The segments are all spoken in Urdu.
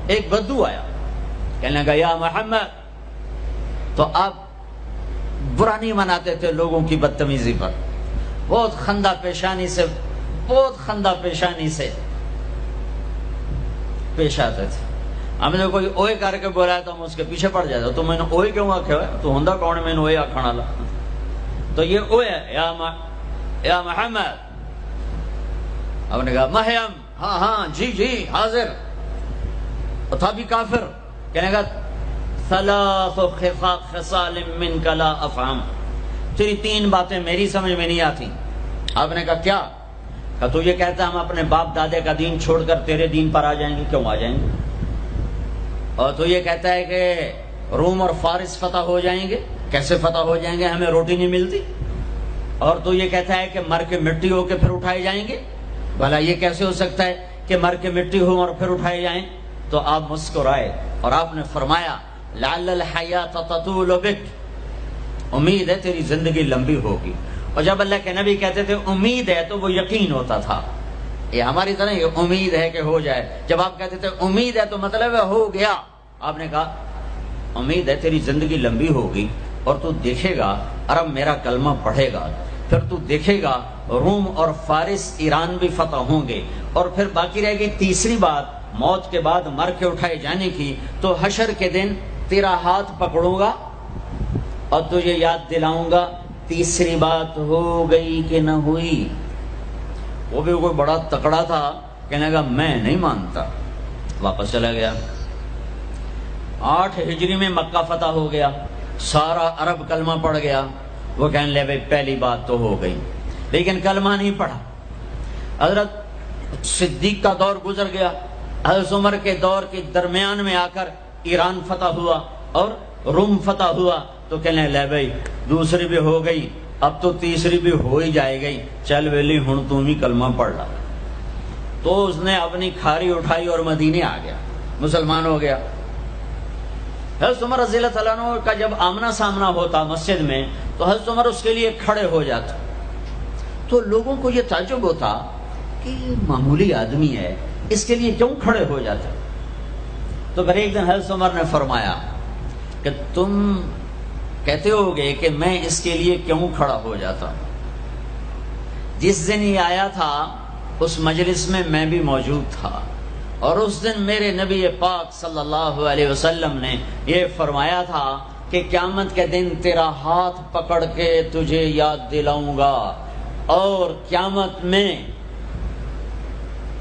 ایک بدو آیا، کہنے لگا یا محمد. تو آپ برا نہیں مناتے تھے لوگوں کی بدتمیزی پر، بہت خندہ پیشانی سے پیش آتے تھے. ہم نے کوئی اوئے کر کے بولا تو ہم اس کے پیچھے پڑ جاتے. تو میں نے اوئے کیوں آکھے ہوئے، تو ہوندا کون ہے میں نے اوئے آکھن والا. تو یہ اوئے ہے یا محمد. آپ نے کہا محیم، ہاں جی حاضر. تھا بھی کافر. کہنے کا ثلاث خصال منک لا افہم، تیری 3 باتیں میری سمجھ میں نہیں آتی. آپ نے کہا کیا؟ کہا تو یہ کہتا ہے ہم اپنے باپ دادے کا دین چھوڑ کر تیرے دین پر آ جائیں گے. کیوں آ جائیں گے؟ اور تو یہ کہتا ہے کہ روم اور فارس فتح ہو جائیں گے. کیسے فتح ہو جائیں گے؟ ہمیں روٹی نہیں ملتی. اور تو یہ کہتا ہے کہ مر کے مٹی ہو کے پھر اٹھائے جائیں گے. بھلا یہ کیسے ہو سکتا ہے کہ مر کے مٹی ہو اور پھر اٹھائے جائیں؟ تو آپ مسکرائے اور آپ نے فرمایا لعل الحیات تطول بک، امید ہے تیری زندگی لمبی ہوگی. اور جب اللہ کے نبی کہتے تھے امید ہے تو وہ یقین ہوتا تھا. یہ ہماری طرح یہ امید ہے کہ ہو جائے. جب آپ کہتے تھے امید ہے تو مطلب ہے ہو گیا. آپ نے کہا امید ہے تیری زندگی لمبی ہوگی اور تو دیکھے گا عرب میرا کلمہ پڑھے گا، پھر تو دیکھے گا روم اور فارس ایران بھی فتح ہوں گے. اور پھر باقی رہ گئی تیسری بات موت کے بعد مر کے اٹھائے جانے کی. تو حشر کے دن تیرا ہاتھ پکڑوں گا اور تجھے یاد دلاؤں گا تیسری بات ہو گئی کہ نہ ہوئی. وہ بھی کوئی بڑا تکڑا تھا، کہنے لگا میں نہیں مانتا. واپس چلا گیا. 8 ہجری میں مکہ فتح ہو گیا، سارا عرب کلمہ پڑھ گیا. وہ کہنے لے بھائی پہلی بات تو ہو گئی، لیکن کلمہ نہیں پڑھا. حضرت صدیق کا دور گزر گیا، حضرت عمر کے دور کے درمیان میں آ کر ایران فتح ہوا اور روم فتح ہوا. تو کہنے لے بھائی دوسری بھی ہو گئی، اب تو تیسری بھی ہو ہی جائے گئی، چل ویلی ہن تم ہی کلمہ پڑھ لا. تو اس نے اپنی کھاری اٹھائی اور مدینے آ گیا، مسلمان ہو گیا. حضرت عمر رضی اللہ تعالیٰ عنہ کا جب آمنا سامنا ہوتا مسجد میں تو حضرت عمر اس کے لیے کھڑے ہو جاتے. تو لوگوں کو یہ تعجب ہوتا کہ معمولی آدمی ہے، اس کے لیے کیوں کھڑے ہو جاتے. تو پھر ایک دن حضرت عمر نے فرمایا کہ تم کہتے ہو گے کہ میں اس کے لیے کیوں کھڑا ہو جاتا. جس دن یہ آیا تھا اس مجلس میں میں بھی موجود تھا، اور اس دن میرے نبی پاک صلی اللہ علیہ وسلم نے یہ فرمایا تھا کہ قیامت کے دن تیرا ہاتھ پکڑ کے تجھے یاد دلاؤں گا، اور قیامت میں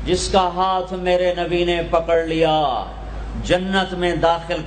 جس کا ہاتھ میرے نبی نے پکڑ لیا جنت میں داخل کر